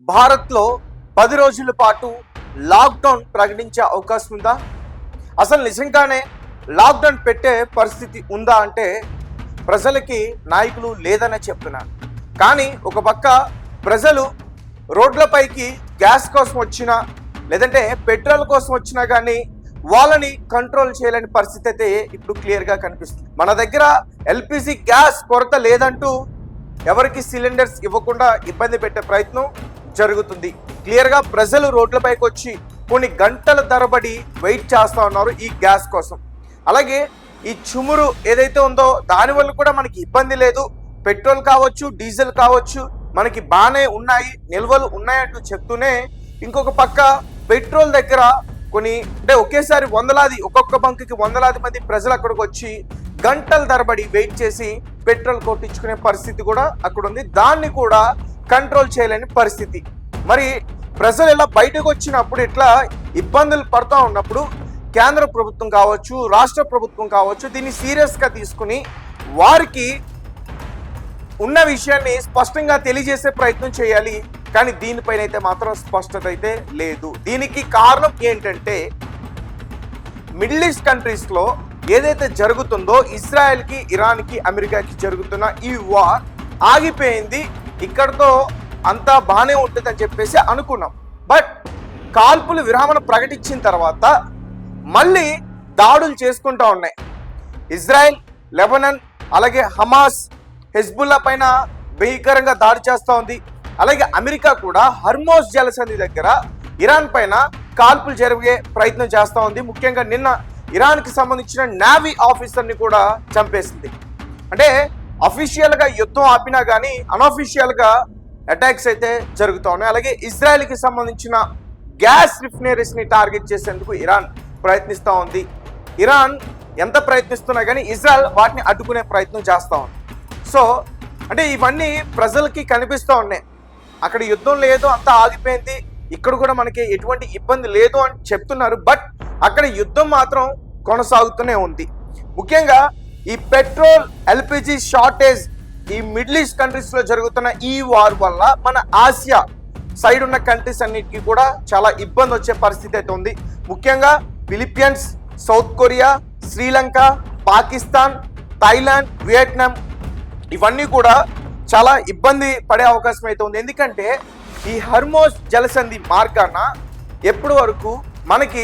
భారత్లో 10 రోజుల పాటు లాక్డౌన్ ప్రకటించే అవకాశం ఉందా? అసలు నిజంగానే లాక్డౌన్ పెట్టే పరిస్థితి ఉందా అంటే ప్రజలకి నాయకులు లేదనే చెప్తున్నారు. కానీ ఒక పక్క ప్రజలు రోడ్లపైకి గ్యాస్ కోసం వచ్చినా లేదంటే పెట్రోల్ కోసం వచ్చినా కానీ వాళ్ళని కంట్రోల్ చేయలేని పరిస్థితి అయితే ఇప్పుడు క్లియర్గా కనిపిస్తుంది. మన దగ్గర ఎల్పిజి గ్యాస్ కొరత లేదంటూ ఎవరికి సిలిండర్స్ ఇవ్వకుండా ఇబ్బంది పెట్టే ప్రయత్నం జరుగుతుంది. క్లియర్గా ప్రజలు రోడ్లపైకి వచ్చి కొన్ని గంటల తరబడి వెయిట్ చేస్తూ ఉన్నారు ఈ గ్యాస్ కోసం. అలాగే ఈ చుమురు ఏదైతే ఉందో దానివల్ల కూడా మనకి ఇబ్బంది లేదు. పెట్రోల్ కావచ్చు, డీజిల్ కావచ్చు, మనకి బాగానే ఉన్నాయి, నిల్వలు ఉన్నాయంటూ చెప్తూనే ఇంకొక పక్క పెట్రోల్ దగ్గర కొన్ని అంటే ఒకేసారి ఒక్కొక్క బంకుకి వందలాది మంది ప్రజలు అక్కడికి వచ్చి గంటల తరబడి వెయిట్ చేసి పెట్రోల్ కొట్టించుకునే పరిస్థితి కూడా అక్కడ ఉంది. దాన్ని కూడా కంట్రోల్ చేయలేని పరిస్థితి. మరి ప్రజలు ఇలా బయటకు వచ్చినప్పుడు ఇట్లా ఇబ్బందులు పడుతూ ఉన్నప్పుడు కేంద్ర ప్రభుత్వం కావచ్చు, రాష్ట్ర ప్రభుత్వం కావచ్చు, దీన్ని సీరియస్గా తీసుకుని వారికి ఉన్న విషయాన్ని స్పష్టంగా తెలియజేసే ప్రయత్నం చేయాలి. కానీ దీనిపైన అయితే మాత్రం స్పష్టత అయితే లేదు. దీనికి కారణం ఏంటంటే మిడిల్ ఈస్ట్ కంట్రీస్లో ఏదైతే జరుగుతుందో ఇజ్రాయెల్కి, ఇరాన్కి, అమెరికాకి జరుగుతున్న ఈ వార్ ఆగిపోయింది, ఇక్కడతో అంతా బాగానే ఉంటుందని చెప్పేసి అనుకున్నాం. బట్ కాల్పులు విరామణ ప్రకటించిన తర్వాత మళ్ళీ దాడులు చేసుకుంటూ ఉన్నాయి. ఇజ్రాయెల్, లెబనాన్, అలాగే హమాస్, హెజ్బుల్లా పైన భయంకరంగా దాడి చేస్తూ ఉంది. అలాగే అమెరికా కూడా హర్మోజ్ జలసంధి దగ్గర ఇరాన్ పైన కాల్పులు జరిగే ప్రయత్నం చేస్తూ ఉంది. ముఖ్యంగా నిన్న ఇరాన్కి సంబంధించిన నేవీ ఆఫీసర్ని కూడా చంపేసింది. అంటే అఫీషియల్గా యుద్ధం ఆపినా కానీ అన్అఫీషియల్గా అటాక్స్ అయితే జరుగుతూ ఉన్నాయి. అలాగే ఇజ్రాయెల్కి సంబంధించిన గ్యాస్ రిఫైనరీస్ని టార్గెట్ చేసేందుకు ఇరాన్ ప్రయత్నిస్తూ ఉంది. ఇరాన్ ఎంత ప్రయత్నిస్తున్నా కానీ ఇజ్రాయెల్ వాటిని అడ్డుకునే ప్రయత్నం చేస్తూ ఉంది. సో అంటే ఇవన్నీ ప్రజలకి కనిపిస్తూ ఉన్నాయి. అక్కడ యుద్ధం లేదు, అంతా ఆగిపోయింది, ఇక్కడ కూడా మనకి ఎటువంటి ఇబ్బంది లేదు అని చెప్తున్నారు. బట్ అక్కడ యుద్ధం మాత్రం కొనసాగుతూనే ఉంది. ముఖ్యంగా ఈ పెట్రోల్, ఎల్పిజి షార్టేజ్, ఈ మిడిల్ ఈస్ట్ కంట్రీస్లో జరుగుతున్న ఈ వార్ వల్ల మన ఆసియా సైడ్ ఉన్న కంట్రీస్ అన్నిటికీ కూడా చాలా ఇబ్బంది వచ్చే పరిస్థితి అయితే ఉంది. ముఖ్యంగా Philippines, south Korea, Sri Lanka, Pakistan, Thailand, Vietnam ఇవన్నీ కూడా చాలా ఇబ్బంది పడే అవకాశం అయితే ఉంది. ఎందుకంటే ఈ హర్మోజ్ జలసంధి మార్గాన ఎప్పటి వరకు మనకి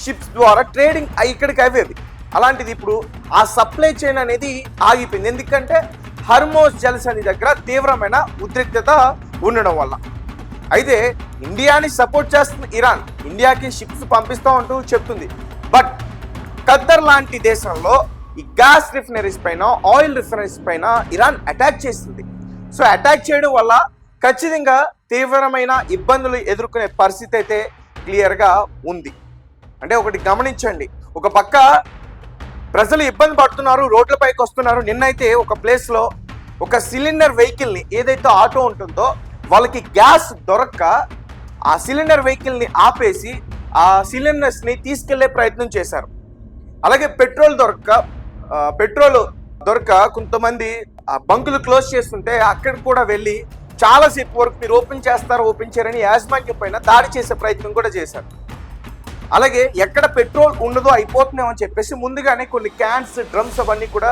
షిప్స్ ద్వారా ట్రేడింగ్ ఇక్కడికి అయ్యేది. అలాంటిది ఇప్పుడు ఆ సప్లై చైన్ అనేది ఆగిపోయింది. ఎందుకంటే హర్మోజ్ జలసంధి దగ్గర తీవ్రమైన ఉద్రిక్తత ఉండడం వల్ల. అయితే ఇండియాని సపోర్ట్ చేస్తుంది ఇరాన్, ఇండియాకి షిప్స్ పంపిస్తూ ఉంటూ చెప్తుంది. బట్ ఖత్తర్ లాంటి దేశంలో ఈ గ్యాస్ రిఫైనరీస్ పైన, ఆయిల్ రిఫైనరీస్ పైన ఇరాన్ అటాక్ చేసింది. సో అటాక్ చేయడం వల్ల ఖచ్చితంగా తీవ్రమైన ఇబ్బందులు ఎదుర్కొనే పరిస్థితి అయితే క్లియర్గా ఉంది. అంటే ఒకటి గమనించండి, ఒక పక్క ప్రజలు ఇబ్బంది పడుతున్నారు, రోడ్లపైకి వస్తున్నారు. నిన్నైతే ఒక ప్లేస్లో ఒక సిలిండర్ వెహికల్ని, ఏదైతే ఆటో ఉంటుందో వాళ్ళకి గ్యాస్ దొరక్క ఆ సిలిండర్ వెహికల్ని ఆపేసి ఆ సిలిండర్స్ని తీసుకెళ్లే ప్రయత్నం చేశారు. అలాగే పెట్రోల్ దొరక కొంతమంది ఆ బంకులు క్లోజ్ చేస్తుంటే అక్కడికి కూడా వెళ్ళి చాలాసేపు వరకు మీరు ఓపెన్ చేయరని యాజమాన్యం పైన దాడి చేసే ప్రయత్నం కూడా చేశారు. అలాగే ఎక్కడ పెట్రోల్ ఉండదో అయిపోతున్నామని చెప్పేసి ముందుగానే కొన్ని క్యాన్స్, డ్రమ్స్ అవన్నీ కూడా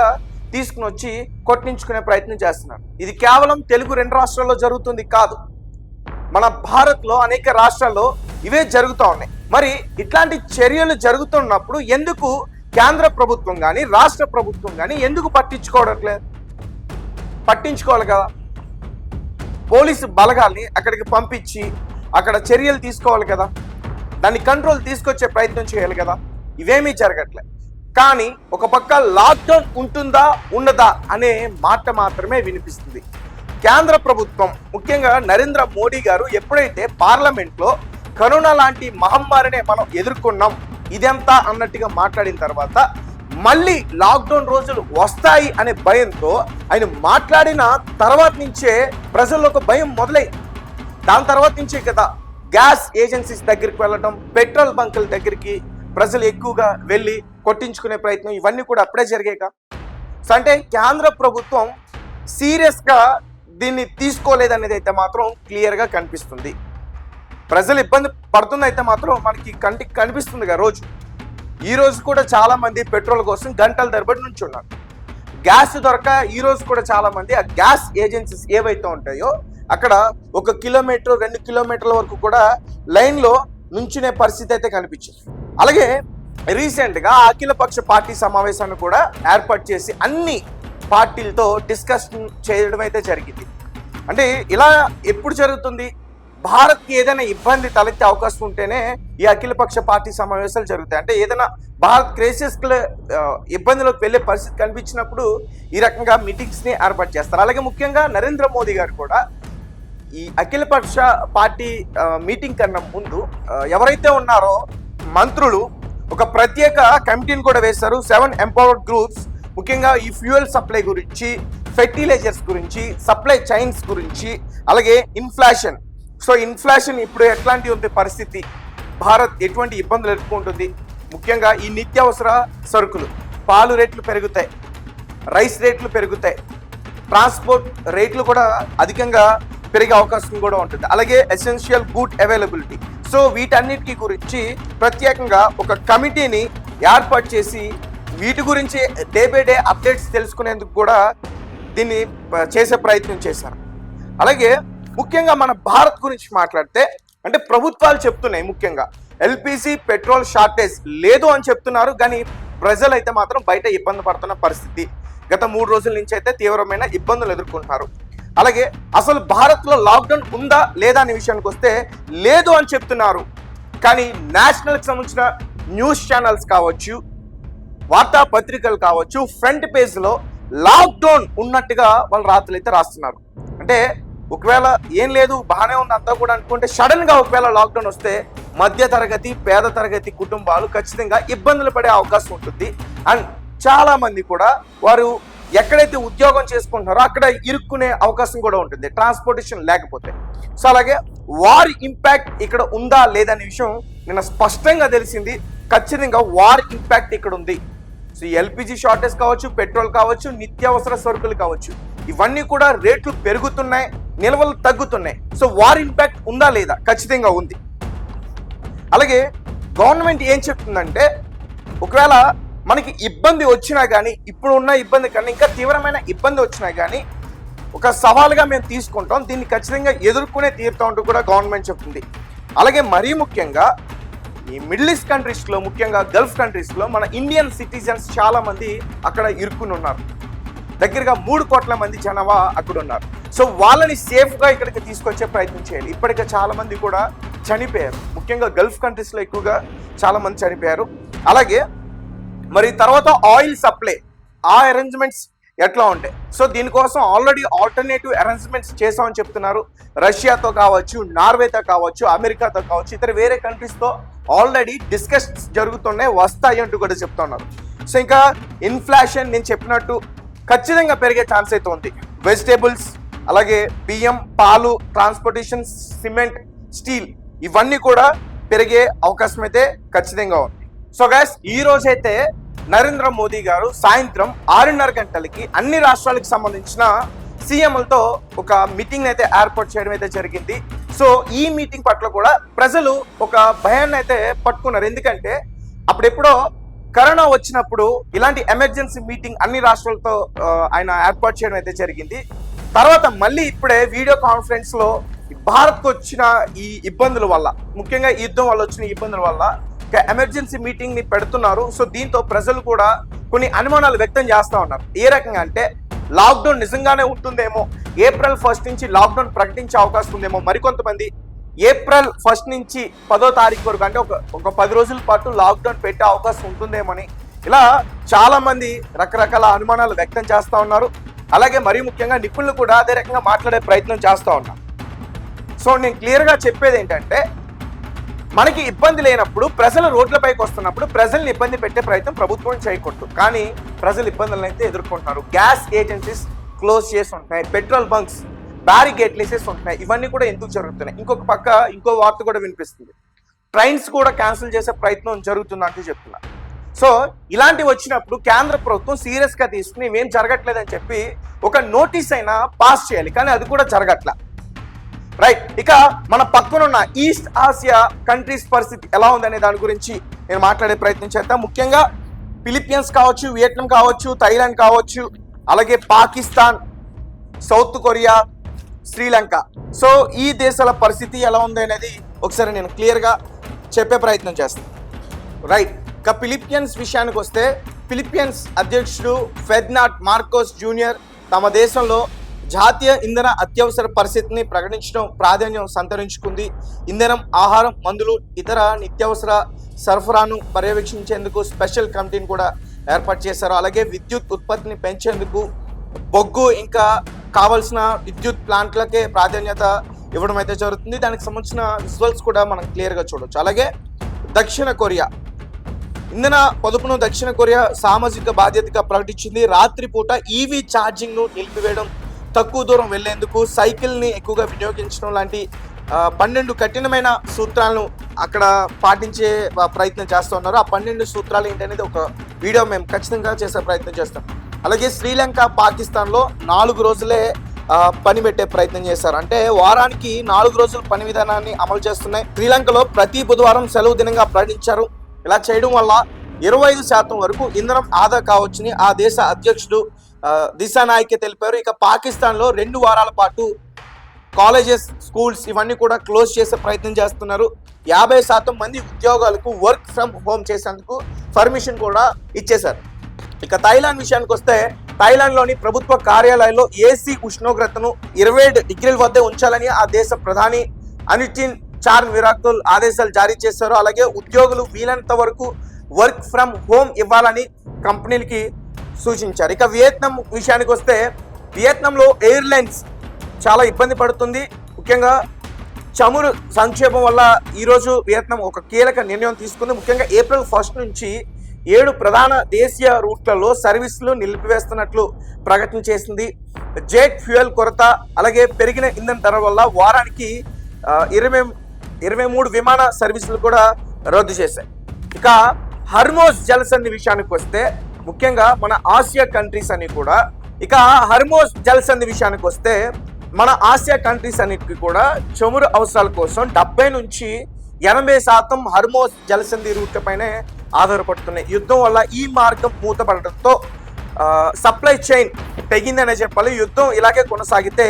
తీసుకుని వచ్చి కొట్టించుకునే ప్రయత్నం చేస్తున్నారు. ఇది కేవలం తెలుగు 2 రాష్ట్రాల్లో జరుగుతుంది కాదు, మన భారత్లో అనేక రాష్ట్రాల్లో ఇవే జరుగుతూ ఉన్నాయి. మరి ఇట్లాంటి చర్యలు జరుగుతున్నప్పుడు ఎందుకు కేంద్ర ప్రభుత్వం కానీ రాష్ట్ర ప్రభుత్వం కానీ ఎందుకు పట్టించుకోవాలి కదా. పోలీసు బలగాల్ని అక్కడికి పంపించి అక్కడ చర్యలు తీసుకోవాలి కదా, దాన్ని కంట్రోల్ తీసుకొచ్చే ప్రయత్నం చేయాలి కదా. ఇవేమీ జరగట్లేదు. కానీ ఒక పక్క లాక్డౌన్ ఉంటుందా ఉండదా అనే మాట మాత్రమే వినిపిస్తుంది. కేంద్ర ప్రభుత్వం, ముఖ్యంగా నరేంద్ర మోడీ గారు ఎప్పుడైతే పార్లమెంట్లో కరోనా లాంటి మహమ్మారినే మనం ఎదుర్కొన్నాం, ఇదంతా అన్నట్టుగా మాట్లాడిన తర్వాత మళ్ళీ లాక్డౌన్ రోజులు వస్తాయి అనే భయంతో ఆయన మాట్లాడిన తర్వాత నుంచే ప్రజల్లో ఒక భయం మొదలైంది. దాని తర్వాత నుంచే కదా గ్యాస్ ఏజెన్సీస్ దగ్గరికి వెళ్ళడం, పెట్రోల్ బంకుల దగ్గరికి ప్రజలు ఎక్కువగా వెళ్ళి కొట్టించుకునే ప్రయత్నం ఇవన్నీ కూడా అప్పుడే జరిగాయి. సో అంటే కేంద్ర ప్రభుత్వం సీరియస్గా దీన్ని తీసుకోలేదనేది అయితే మాత్రం క్లియర్గా కనిపిస్తుంది. ప్రజలు ఇబ్బంది పడుతుంది అయితే మాత్రం మనకి కంటికి కనిపిస్తుంది కదా. ఈ రోజు కూడా చాలా మంది పెట్రోల్ కోసం గంటల తరబడి నుంచి ఉన్నారు. గ్యాస్ దొరక ఈ రోజు కూడా చాలా మంది ఆ గ్యాస్ ఏజెన్సీస్ ఏవైతే ఉంటాయో అక్కడ 1 కిలోమీటర్ 2 కిలోమీటర్ల వరకు కూడా లైన్లో నుంచునే పరిస్థితి అయితే కనిపించింది. అలాగే రీసెంట్గా అఖిలపక్ష పార్టీ సమావేశాన్ని కూడా ఏర్పాటు చేసి అన్ని పార్టీలతో డిస్కషన్ చేయడం అయితే జరిగింది. అంటే ఇలా ఎప్పుడు జరుగుతుంది? భారత్కి ఏదైనా ఇబ్బంది తలెత్తే అవకాశం ఉంటేనే ఈ అఖిలపక్ష పార్టీ సమావేశాలు జరుగుతాయి. అంటే ఏదైనా భారత్ క్రైసిస్ ఇబ్బందిలోకి వెళ్ళే పరిస్థితి కనిపించినప్పుడు ఈ రకంగా మీటింగ్స్ని ఏర్పాటు చేస్తారు. అలాగే ముఖ్యంగా నరేంద్ర మోదీ గారు కూడా ఈ అఖిలపక్ష పార్టీ మీటింగ్ కన్నా ముందు ఎవరైతే ఉన్నారో మంత్రులు ఒక ప్రత్యేక కమిటీని కూడా వేశారు. 7 ఎంపవర్డ్ గ్రూప్స్, ముఖ్యంగా ఈ ఫ్యూయల్ సప్లై గురించి, ఫెర్టిలైజర్స్ గురించి, సప్లై చైన్స్ గురించి, అలాగే ఇన్ఫ్లేషన్. సో ఇన్ఫ్లేషన్ ఇప్పుడు ఎట్లాంటి ఉంది పరిస్థితి, భారత్ ఎటువంటి ఇబ్బందులు ఎదుర్కొంటుంది, ముఖ్యంగా ఈ నిత్యావసర సరుకులు, పాలు రేట్లు పెరుగుతాయి, రైస్ రేట్లు పెరుగుతాయి, ట్రాన్స్పోర్ట్ రేట్లు కూడా అధికంగా పెరిగే అవకాశం కూడా ఉంటుంది, అలాగే ఎసెన్షియల్ గుడ్ అవైలబిలిటీ. సో వీటన్నిటికీ గురించి ప్రత్యేకంగా ఒక కమిటీని ఏర్పాటు చేసి వీటి గురించి డే బై డే అప్డేట్స్ తెలుసుకునేందుకు కూడా దీన్ని చేసే ప్రయత్నం చేశారు. అలాగే ముఖ్యంగా మన భారత్ గురించి మాట్లాడితే అంటే ప్రభుత్వాలు చెప్తున్నాయి, ముఖ్యంగా ఎల్పిజి పెట్రోల్ షార్టేజ్ లేదు అని చెప్తున్నారు, కానీ ప్రజలు అయితే మాత్రం బయట ఇబ్బంది పడుతున్న పరిస్థితి. గత 3 రోజుల నుంచి అయితే తీవ్రమైన ఇబ్బందులు ఎదుర్కొంటున్నారు. అలాగే అసలు భారత్లో లాక్డౌన్ ఉందా లేదా అనే విషయానికి వస్తే లేదు అని చెప్తున్నారు, కానీ నేషనల్కి సంబంధించిన న్యూస్ ఛానల్స్ కావచ్చు, వార్తాపత్రికలు కావచ్చు, ఫ్రంట్ పేజ్లో లాక్డౌన్ ఉన్నట్టుగా వాళ్ళు రాత్రులు అయితే రాస్తున్నారు. అంటే ఒకవేళ ఏం లేదు బాగానే ఉంది అంతా కూడా అనుకుంటే సడన్గా ఒకవేళ లాక్డౌన్ వస్తే మధ్య తరగతి పేద తరగతి కుటుంబాలు ఖచ్చితంగా ఇబ్బందులు పడే అవకాశం ఉంటుంది. అండ్ చాలా మంది కూడా వారు ఎక్కడైతే ఉద్యోగం చేసుకుంటున్నారో అక్కడ ఇరుక్కునే అవకాశం కూడా ఉంటుంది, ట్రాన్స్పోర్టేషన్ లేకపోతే. సో అలాగే వార్ ఇంపాక్ట్ ఇక్కడ ఉందా లేదనే విషయం నిన్న స్పష్టంగా తెలిసింది. ఖచ్చితంగా వార్ ఇంపాక్ట్ ఇక్కడ ఉంది. సో ఎల్పిజి షార్టేజ్ కావచ్చు, పెట్రోల్ కావచ్చు, నిత్యావసర సరుకులు కావచ్చు, ఇవన్నీ కూడా రేట్లు పెరుగుతున్నాయి, నిల్వలు తగ్గుతున్నాయి. సో వార్ ఇంపాక్ట్ ఉందా లేదా? ఖచ్చితంగా ఉంది. అలాగే గవర్నమెంట్ ఏం చెప్తుందంటే ఒకవేళ మనకి ఇబ్బంది వచ్చినా కానీ, ఇప్పుడు ఉన్న ఇబ్బంది కన్నా ఇంకా తీవ్రమైన ఇబ్బంది వచ్చినా కానీ ఒక సవాలుగా మేము తీసుకుంటాం, దీన్ని ఖచ్చితంగా ఎదుర్కొనే తీరుతాం అంటూ కూడా గవర్నమెంట్ చెప్తుంది. అలాగే మరీ ముఖ్యంగా ఈ మిడిల్ ఈస్ట్ కంట్రీస్లో, ముఖ్యంగా గల్ఫ్ కంట్రీస్లో మన ఇండియన్ సిటిజన్స్ చాలామంది అక్కడ ఇరుక్కుని ఉన్నారు. దగ్గరగా 3 కోట్ల మంది జనాభా అక్కడ ఉన్నారు. సో వాళ్ళని సేఫ్గా ఇక్కడికి తీసుకొచ్చే ప్రయత్నం చేయాలి. ఇప్పటికే చాలామంది కూడా చనిపోయారు, ముఖ్యంగా గల్ఫ్ కంట్రీస్లో ఎక్కువగా చాలామంది చనిపోయారు. అలాగే మరి తర్వాత ఆయిల్ సప్లై, ఆ అరేంజ్మెంట్స్ ఎట్లా ఉంటాయి? సో దీనికోసం ఆల్రెడీ ఆల్టర్నేటివ్ అరేంజ్మెంట్స్ చేసామని చెప్తున్నారు. రష్యాతో కావచ్చు, నార్వేతో కావచ్చు, అమెరికాతో కావచ్చు, ఇతర వేరే కంట్రీస్తో ఆల్రెడీ డిస్కషన్స్ జరుగుతున్నాయి, వస్తాయి అంటూ కూడా చెప్తున్నారు. సో ఇంకా ఇన్ఫ్లేషన్ నేను చెప్పినట్టు ఖచ్చితంగా పెరిగే ఛాన్స్ అయితే ఉంది. వెజిటేబుల్స్, అలాగే బియ్యం, పాలు, ట్రాన్స్పోర్టేషన్, సిమెంట్, స్టీల్, ఇవన్నీ కూడా పెరిగే అవకాశం అయితే ఖచ్చితంగా ఉంది. సో గైస్, ఈ రోజైతే నరేంద్ర మోదీ గారు సాయంత్రం 6:30 గంటలకి అన్ని రాష్ట్రాలకు సంబంధించిన సీఎంలతో ఒక మీటింగ్ అయితే ఏర్పాటు చేయడం అయితే జరిగింది. సో ఈ మీటింగ్ పట్ల కూడా ప్రజలు ఒక భయాన్ని అయితే పట్టుకున్నారు. ఎందుకంటే అప్పుడెప్పుడో కరోనా వచ్చినప్పుడు ఇలాంటి ఎమర్జెన్సీ మీటింగ్ అన్ని రాష్ట్రాలతో ఆయన ఏర్పాటు చేయడం అయితే జరిగింది. తర్వాత మళ్ళీ ఇప్పుడే వీడియో కాన్ఫరెన్స్ లో భారత్కు వచ్చిన ఈ ఇబ్బందుల వల్ల, ముఖ్యంగా ఈ యుద్ధం వల్ల వచ్చిన ఇబ్బందుల వల్ల ఎమర్జెన్సీ మీటింగ్ ని పెడుతున్నారు. సో దీంతో ప్రజలు కూడా కొన్ని అనుమానాలు వ్యక్తం చేస్తూ ఉన్నారు. ఏ రకంగా అంటే లాక్డౌన్ నిజంగానే ఉంటుందేమో, ఏప్రిల్ 1 నుంచి లాక్డౌన్ ప్రకటించే అవకాశం ఉందేమో, మరికొంతమంది ఏప్రిల్ 1 నుంచి 10వ తారీఖు వరకు అంటే ఒక 10 రోజుల పాటు లాక్డౌన్ పెట్టే అవకాశం ఉంటుందేమని ఇలా చాలా మంది రకరకాల అనుమానాలు వ్యక్తం చేస్తూ ఉన్నారు. అలాగే మరీ ముఖ్యంగా నిపుణులు కూడా అదే రకంగా మాట్లాడే ప్రయత్నం చేస్తూ ఉన్నారు. సో నేను క్లియర్గా చెప్పేది ఏంటంటే మనకి ఇబ్బంది లేనప్పుడు, ప్రజలు రోడ్లపైకి వస్తున్నప్పుడు ప్రజల్ని ఇబ్బంది పెట్టే ప్రయత్నం ప్రభుత్వం చేయకూడదు. కానీ ప్రజలు ఇబ్బందులను అయితే ఎదుర్కొంటున్నారు. గ్యాస్ ఏజెన్సీస్ క్లోజ్ చేసి ఉంటున్నాయి, పెట్రోల్ బంక్స్ బ్యారికేడ్లు వేసేసి ఉంటున్నాయి. ఇవన్నీ కూడా ఎందుకు జరుగుతున్నాయి? ఇంకొక పక్క ఇంకో వార్త కూడా వినిపిస్తుంది, ట్రైన్స్ కూడా క్యాన్సిల్ చేసే ప్రయత్నం జరుగుతుందంటూ చెప్తున్నారు. సో ఇలాంటివి వచ్చినప్పుడు కేంద్ర ప్రభుత్వం సీరియస్గా తీసుకుని ఇవేం జరగట్లేదని చెప్పి ఒక నోటీస్ అయినా పాస్ చేయాలి, కానీ అది కూడా జరగట్ల. రైట్, ఇక మన పక్కనున్న ఈస్ట్ ఆసియా కంట్రీస్ పరిస్థితి ఎలా ఉందనే దాని గురించి నేను మాట్లాడే ప్రయత్నం చేద్దాం. ముఖ్యంగా ఫిలిప్పీన్స్ కావచ్చు, వియట్నాం కావచ్చు, థాయిలాండ్ కావచ్చు, అలాగే Pakistan, south Korea, Sri Lanka. So ఈ దేశాల పరిస్థితి ఎలా ఉంది అనేది ఒకసారి నేను క్లియర్గా చెప్పే ప్రయత్నం చేస్తాను. రైట్, ఇక ఫిలిప్పీన్స్ విషయానికి వస్తే ఫిలిప్పీన్స్ అధ్యక్షుడు ఫెర్డినాండ్ మార్కోస్ జూనియర్ తమ దేశంలో జాతీయ ఇంధన అత్యవసర పరిస్థితిని ప్రకటించడం ప్రాధాన్యం సంతరించుకుంది. ఇంధనం, ఆహారం, మందులు, ఇతర నిత్యావసర సరఫరాను పర్యవేక్షించేందుకు స్పెషల్ కమిటీని కూడా ఏర్పాటు చేశారు. అలాగే విద్యుత్ ఉత్పత్తిని పెంచేందుకు బొగ్గు ఇంకా కావాల్సిన విద్యుత్ ప్లాంట్లకే ప్రాధాన్యత ఇవ్వడం అయితే జరుగుతుంది. దానికి సంబంధించిన విజువల్స్ కూడా మనం క్లియర్గా చూడవచ్చు. అలాగే దక్షిణ కొరియా ఇంధన పొదుపును దక్షిణ కొరియా సామాజిక బాధ్యతగా ప్రకటించింది. రాత్రిపూట ఈవీ ఛార్జింగ్ను నిలిపివేయడం, తక్కువ దూరం వెళ్లేందుకు సైకిల్ని ఎక్కువగా వినియోగించడం లాంటి 12 కఠినమైన సూత్రాలను అక్కడ పాటించే ప్రయత్నం చేస్తూ ఉన్నారు. ఆ 12 సూత్రాలు ఏంటనేది ఒక వీడియో మేము ఖచ్చితంగా చేసే ప్రయత్నం చేస్తాం. అలాగే శ్రీలంక, పాకిస్తాన్లో 4 రోజులే పని పెట్టే ప్రయత్నం చేశారు. అంటే వారానికి 4 రోజుల పని విధానాన్ని అమలు చేస్తున్నాయి. శ్రీలంకలో ప్రతి బుధవారం సెలవు దినంగా ప్రకటించారు. ఇలా చేయడం వల్ల 25% వరకు ఇంధనం ఆదా కావచ్చని ఆ దేశ అధ్యక్షుడు దిశానాయకే తెలిపారు. ఇక పాకిస్తాన్లో 2 వారాల పాటు కాలేజెస్, స్కూల్స్ ఇవన్నీ కూడా క్లోజ్ చేసే ప్రయత్నం చేస్తున్నారు. 50% మంది ఉద్యోగాలకు వర్క్ ఫ్రమ్ హోమ్ చేసేందుకు పర్మిషన్ కూడా ఇచ్చేశారు. ఇక థాయిలాండ్ విషయానికి వస్తే థాయిలాండ్లోని ప్రభుత్వ కార్యాలయాల్లో ఏసీ ఉష్ణోగ్రతను 27 డిగ్రీల వద్ద ఉంచాలని ఆ దేశ ప్రధాని అనుచిన్ చార్మిరాకుల్ ఆదేశాలు జారీ చేశారు. అలాగే ఉద్యోగులు వీలైనంత వరకు వర్క్ ఫ్రమ్ హోమ్ ఇవ్వాలని కంపెనీలకి సూచించారు. ఇక వియత్నాం విషయానికి వస్తే వియత్నాంలో ఎయిర్లైన్స్ చాలా ఇబ్బంది పడుతుంది. ముఖ్యంగా చమురు సంక్షేపం వల్ల ఈరోజు వియత్నాం ఒక కీలక నిర్ణయం తీసుకుంది. ముఖ్యంగా ఏప్రిల్ 1 నుంచి 7 ప్రధాన దేశీయ రూట్లలో సర్వీసులు నిలిపివేస్తున్నట్లు ప్రకటన చేసింది. జెట్ ఫ్యూయల్ కొరత, అలాగే పెరిగిన ఇంధన ధర వల్ల వారానికి 23 విమాన సర్వీసులు కూడా రద్దు చేశాయి. ఇక హర్మోజ్ జలసంధి విషయానికి వస్తే ముఖ్యంగా మన ఆసియా కంట్రీస్ అని కూడా హర్మోజ్ జలసంధి విషయానికి వస్తే మన ఆసియా కంట్రీస్ అన్నిటికీ కూడా చమురు అవసరాల కోసం 70 నుంచి 80% హర్మోజ్ జలసంధి రూట్ల పైనే ఆధారపడుతున్నాయి. యుద్ధం వల్ల ఈ మార్గం మూతపడటంతో సప్లై చైన్ తెగిందనే చెప్పాలి. యుద్ధం ఇలాగే కొనసాగితే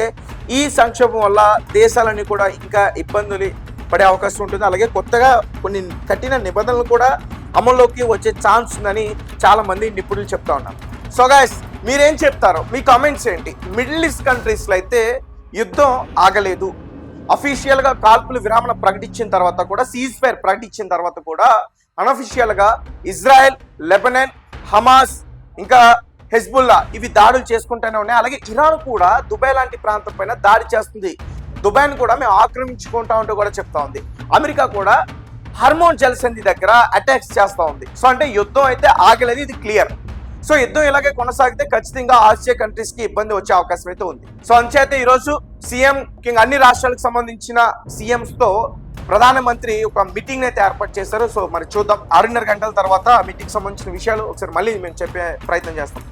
ఈ సంక్షోభం వల్ల దేశాలన్నీ కూడా ఇంకా ఇబ్బందులు పడే అవకాశం ఉంటుంది. అలాగే కొత్తగా కొన్ని కఠిన నిబంధనలు కూడా అమల్లోకి వచ్చే ఛాన్స్ ఉందని చాలా మంది నిపుణులు చెప్తా ఉన్నారు. సో గైస్, మీరేం చెప్తారో మీ కామెంట్స్ ఏంటి? మిడిల్ ఈస్ట్ కంట్రీస్లో అయితే యుద్ధం ఆగలేదు. అఫీషియల్గా కాల్పులు విరామణ ప్రకటించిన తర్వాత కూడా, సీజ్ ఫైర్ ప్రకటించిన తర్వాత కూడా అనఫిషియల్గా ఇజ్రాయెల్, లెబనాన్, హమాస్ ఇంకా హెజ్బుల్లా ఇవి దాడులు చేసుకుంటూనే ఉన్నాయి. అలాగే ఇరాన్ కూడా దుబాయ్ లాంటి ప్రాంతం పైన దాడి చేస్తుంది. దుబాయ్ని కూడా మేము ఆక్రమించుకుంటా ఉంటూ కూడా చెప్తా ఉంది. అమెరికా కూడా హర్మోన్ జలసంధి దగ్గర అటాక్స్ చేస్తూ ఉంది. సో అంటే యుద్ధం అయితే ఆగలేదు, ఇది క్లియర్. సో యుద్ధం ఇలాగే కొనసాగితే ఖచ్చితంగా ఆసియా కంట్రీస్కి ఇబ్బంది వచ్చే అవకాశం అయితే ఉంది. సో అంచేత ఈరోజు సీఎం అన్ని రాష్ట్రాలకు సంబంధించిన సీఎంస్తో ప్రధానమంత్రి ఒక మీటింగ్ అయితే ఏర్పాటు చేశారు. సో మరి చూద్దాం, 6:30 గంటల తర్వాత మీటింగ్ సంబంధించిన విషయాలు ఒకసారి మళ్ళీ మేము చెప్పే ప్రయత్నం చేస్తాం.